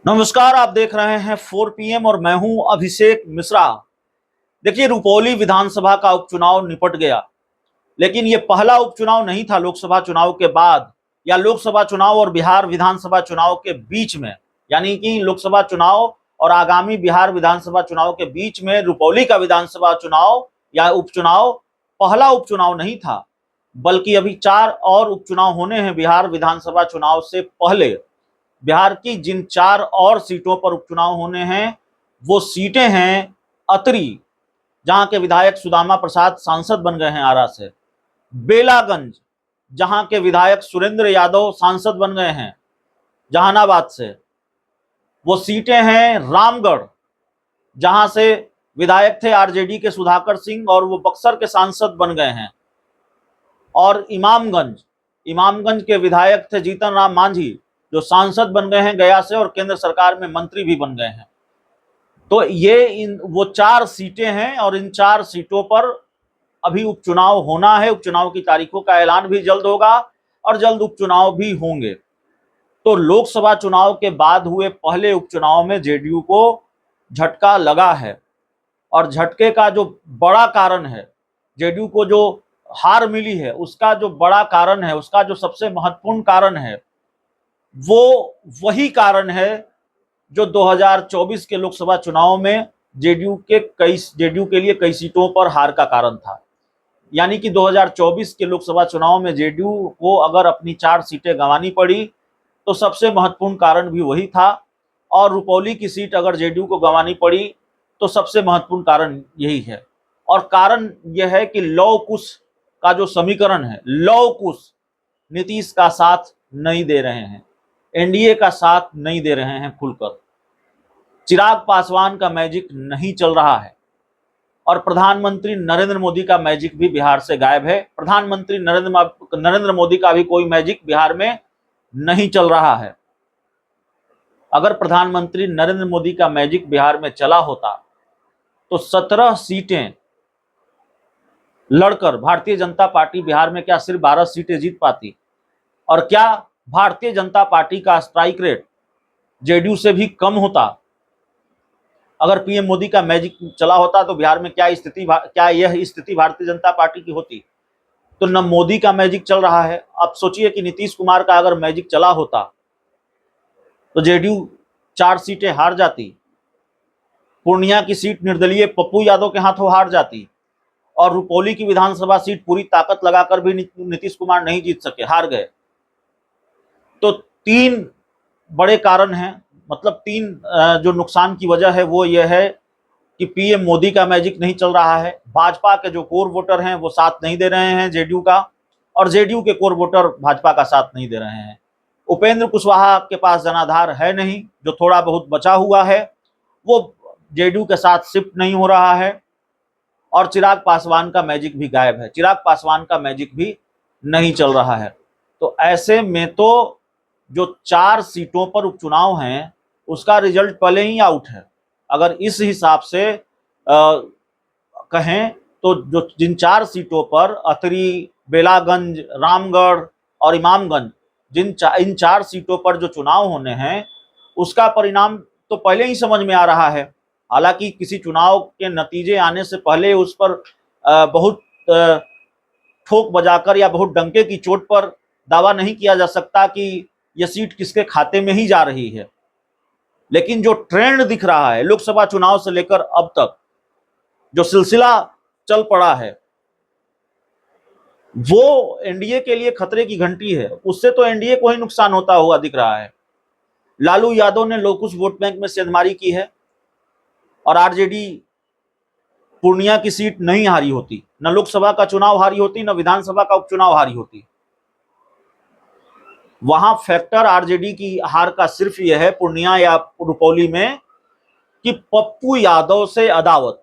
नमस्कार, आप देख रहे हैं 4 PM और मैं हूं अभिषेक मिश्रा। देखिए, रुपौली विधानसभा का उपचुनाव निपट गया, लेकिन ये पहला उपचुनाव नहीं था लोकसभा चुनाव के बाद या लोकसभा चुनाव और बिहार विधानसभा चुनाव के बीच में। यानी कि लोकसभा चुनाव और आगामी बिहार विधानसभा चुनाव के बीच में रुपौली का विधानसभा चुनाव या उपचुनाव पहला उपचुनाव नहीं था, बल्कि अभी 4 और उपचुनाव होने हैं बिहार विधानसभा चुनाव से पहले। बिहार की जिन 4 और सीटों पर उपचुनाव होने हैं वो सीटें हैं अतरी, जहां के विधायक सुदामा प्रसाद सांसद बन गए हैं आरा से। बेलागंज, जहां के विधायक सुरेंद्र यादव सांसद बन गए हैं जहानाबाद से। वो सीटें हैं रामगढ़, जहां से विधायक थे आरजेडी के सुधाकर सिंह और वो बक्सर के सांसद बन गए हैं। और इमामगंज के विधायक थे जीतन राम मांझी, जो सांसद बन गए हैं गया से और केंद्र सरकार में मंत्री भी बन गए हैं। तो ये वो 4 सीटें हैं और इन 4 सीटों पर अभी उपचुनाव होना है। उपचुनाव की तारीखों का ऐलान भी जल्द होगा और जल्द उपचुनाव भी होंगे। तो लोकसभा चुनाव के बाद हुए पहले उपचुनाव में जेडीयू को झटका लगा है और झटके का जो बड़ा कारण है, जेडीयू को जो हार मिली है उसका जो बड़ा कारण है, उसका जो सबसे महत्वपूर्ण कारण है, वो वही कारण है जो 2024 के लोकसभा चुनाव में जेडीयू के लिए कई सीटों पर हार का कारण था। यानी कि 2024 के लोकसभा चुनाव में जेडीयू को अगर अपनी 4 सीटें गंवानी पड़ी तो सबसे महत्वपूर्ण कारण भी वही था, और रुपौली की सीट अगर जेडीयू को गंवानी पड़ी तो सबसे महत्वपूर्ण कारण यही है। और कारण यह है कि लव कुश का जो समीकरण है, लव कुश नीतीश का साथ नहीं दे रहे हैं, एनडीए का साथ नहीं दे रहे हैं खुलकर। चिराग पासवान का मैजिक नहीं चल रहा है और प्रधानमंत्री नरेंद्र मोदी का मैजिक भी बिहार से गायब है। प्रधानमंत्री नरेंद्र मोदी का भी कोई मैजिक बिहार में नहीं चल रहा है। अगर प्रधानमंत्री नरेंद्र मोदी का मैजिक बिहार में चला होता तो 17 सीटें लड़कर भारतीय जनता पार्टी बिहार में क्या सिर्फ 12 सीटें जीत पाती? और क्या भारतीय जनता पार्टी का स्ट्राइक रेट जेडीयू से भी कम होता? अगर पीएम मोदी का मैजिक चला होता तो बिहार में क्या यह स्थिति भारतीय जनता पार्टी की होती? तो न मोदी का मैजिक चल रहा है। अब सोचिए कि नीतीश कुमार का अगर मैजिक चला होता तो जेडीयू 4 सीटें हार जाती, पूर्णिया की सीट निर्दलीय पप्पू यादव के हाथों हार जाती, और रुपौली की विधानसभा सीट पूरी ताकत लगाकर भी नीतीश कुमार नहीं जीत सके, हार गए। तो 3 बड़े कारण हैं, मतलब 3 जो नुकसान की वजह है वो ये है कि पीएम मोदी का मैजिक नहीं चल रहा है, भाजपा के जो कोर वोटर हैं वो साथ नहीं दे रहे हैं जेडीयू का, और जेडीयू के कोर वोटर भाजपा का साथ नहीं दे रहे हैं। उपेंद्र कुशवाहा के पास जनाधार है नहीं, जो थोड़ा बहुत बचा हुआ है वो जेडीयू के साथ शिफ्ट नहीं हो रहा है, और चिराग पासवान का मैजिक भी गायब है, चिराग पासवान का मैजिक भी नहीं चल रहा है। तो ऐसे में तो जो 4 सीटों पर उपचुनाव हैं उसका रिजल्ट पहले ही आउट है। अगर इस हिसाब से कहें तो जो जिन 4 सीटों पर अतरी, बेलागंज, रामगढ़ और इमामगंज, इन 4 सीटों पर जो चुनाव होने हैं उसका परिणाम तो पहले ही समझ में आ रहा है। हालांकि किसी चुनाव के नतीजे आने से पहले उस पर बहुत ठोक बजाकर या बहुत डंके की चोट पर दावा नहीं किया जा सकता कि यह सीट किसके खाते में ही जा रही है। लेकिन जो ट्रेंड दिख रहा है लोकसभा चुनाव से लेकर अब तक जो सिलसिला चल पड़ा है वो एनडीए के लिए खतरे की घंटी है। उससे तो एनडीए को ही नुकसान होता हुआ दिख रहा है। लालू यादव ने लोकुश वोट बैंक में सेंधमारी की है और आरजेडी पूर्णिया की सीट नहीं हारी होती, न लोकसभा का चुनाव हारी होती, न विधानसभा का उपचुनाव हारी होती। वहां फैक्टर आरजेडी की हार का सिर्फ यह है पूर्णिया या रुपौली में कि पप्पू यादव से अदावत,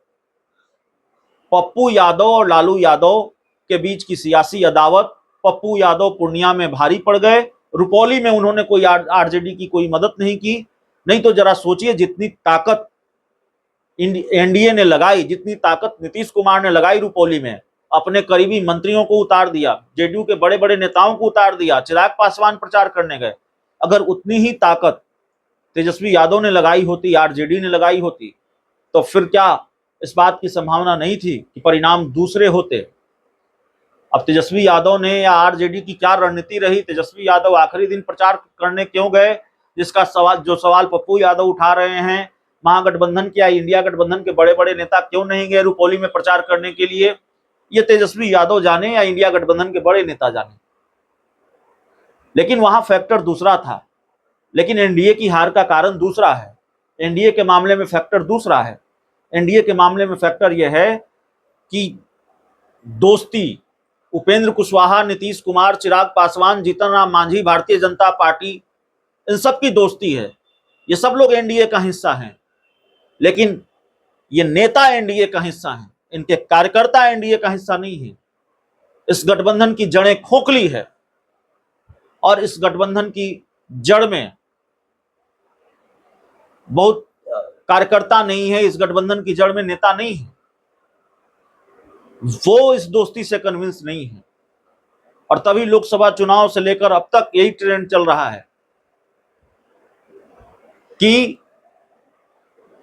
पप्पू यादव और लालू यादव के बीच की सियासी अदावत। पप्पू यादव पूर्णिया में भारी पड़ गए, रुपौली में उन्होंने कोई आरजेडी की कोई मदद नहीं की। नहीं तो जरा सोचिए, जितनी ताकत एनडीए ने लगाई, जितनी ताकत नीतीश कुमार ने लगाई रुपौली में, अपने करीबी मंत्रियों को उतार दिया, जेडीयू के बड़े बड़े नेताओं को उतार दिया, चिराग पासवान प्रचार करने गए। अगर उतनी ही ताकत तेजस्वी यादव ने लगाई होती, आरजेडी ने लगाई होती, तो फिर क्या इस बात की संभावना नहीं थी कि परिणाम दूसरे होते। अब तेजस्वी यादव ने या आरजेडी की क्या रणनीति रही, तेजस्वी यादव आखिरी दिन प्रचार करने क्यों गए, जिसका सवाल पप्पू यादव उठा रहे हैं, महागठबंधन के या इंडिया गठबंधन के बड़े बड़े नेता क्यों नहीं गए रुपौली में प्रचार करने के लिए, ये तेजस्वी यादव जाने या इंडिया गठबंधन के बड़े नेता जाने। लेकिन वहां फैक्टर दूसरा था। लेकिन एनडीए की हार का कारण दूसरा है। एनडीए के मामले में फैक्टर दूसरा है। एनडीए के मामले में फैक्टर यह है कि दोस्ती, उपेंद्र कुशवाहा, नीतीश कुमार, चिराग पासवान, जीतन राम मांझी, भारतीय जनता पार्टी, इन सब की दोस्ती है। ये सब लोग एनडीए का हिस्सा हैं, लेकिन ये नेता एनडीए का हिस्सा हैं, इनके कार्यकर्ता एनडीए का हिस्सा नहीं है। इस गठबंधन की जड़ें खोखली है और इस गठबंधन की जड़ में बहुत कार्यकर्ता नहीं है, इस गठबंधन की जड़ में नेता नहीं है, वो इस दोस्ती से कन्विंस नहीं है। और तभी लोकसभा चुनाव से लेकर अब तक यही ट्रेंड चल रहा है कि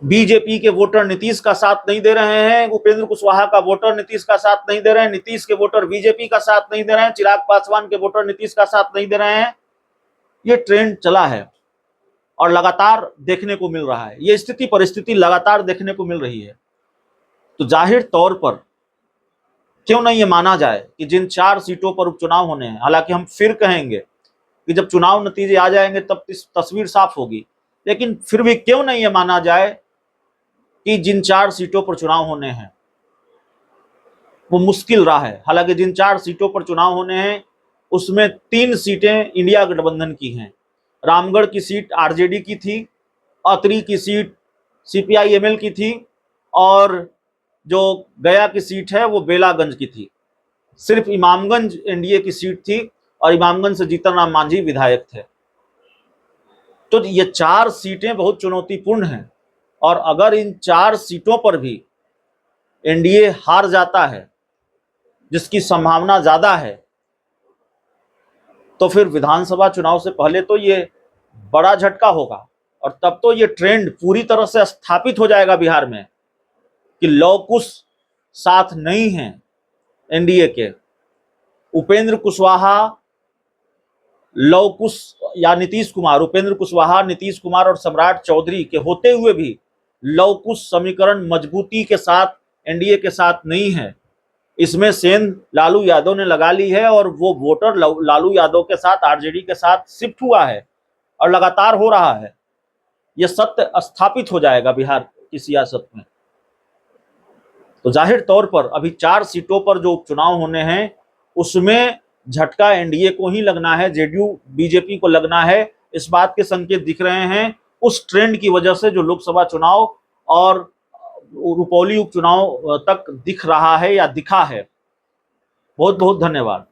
बीजेपी के वोटर नीतीश का साथ नहीं दे रहे हैं, उपेंद्र कुशवाहा का वोटर नीतीश का साथ नहीं दे रहे हैं, नीतीश के वोटर बीजेपी का साथ नहीं दे रहे हैं, चिराग पासवान के वोटर नीतीश का साथ नहीं दे रहे हैं। ये ट्रेंड चला है और लगातार देखने को मिल रहा है। ये स्थिति परिस्थिति लगातार देखने को मिल रही है। तो जाहिर तौर पर क्यों नहीं ये माना जाए कि जिन 4 सीटों पर उपचुनाव होने हैं, हालांकि हम फिर कहेंगे कि जब चुनाव नतीजे आ जाएंगे तब तस्वीर साफ होगी, लेकिन फिर भी क्यों नहीं ये माना जाए कि जिन 4 सीटों पर चुनाव होने हैं वो मुश्किल रहा है। हालांकि जिन 4 सीटों पर चुनाव होने हैं उसमें 3 सीटें इंडिया गठबंधन की हैं। रामगढ़ की सीट आरजेडी की थी, अतरी की सीट सीपीआई-एमएल की थी और जो गया की सीट है वो बेलागंज की थी। सिर्फ इमामगंज एनडीए की सीट थी और इमामगंज से जीतन राम मांझी विधायक थे। तो ये 4 सीटें बहुत चुनौतीपूर्ण हैं और अगर इन 4 सीटों पर भी एनडीए हार जाता है, जिसकी संभावना ज्यादा है, तो फिर विधानसभा चुनाव से पहले तो ये बड़ा झटका होगा और तब तो ये ट्रेंड पूरी तरह से स्थापित हो जाएगा बिहार में कि लौकुश साथ नहीं है एनडीए के। उपेंद्र कुशवाहा लौकुश या नीतीश कुमार, उपेंद्र कुशवाहा, नीतीश कुमार और सम्राट चौधरी के होते हुए भी लौकुश समीकरण मजबूती के साथ एनडीए के साथ नहीं है। इसमें सेंध लालू यादव ने लगा ली है और वो वोटर लालू यादव के साथ, आरजेडी के साथ शिफ्ट हुआ है और लगातार हो रहा है। यह सत्य स्थापित हो जाएगा बिहार की सियासत में। तो जाहिर तौर पर अभी 4 सीटों पर जो उपचुनाव होने हैं उसमें झटका एनडीए को ही लगना है, जेडीयू बीजेपी को लगना है। इस बात के संकेत दिख रहे हैं उस ट्रेंड की वजह से जो लोकसभा चुनाव और रुपौली उपचुनाव तक दिख रहा है या दिखा है। बहुत बहुत धन्यवाद।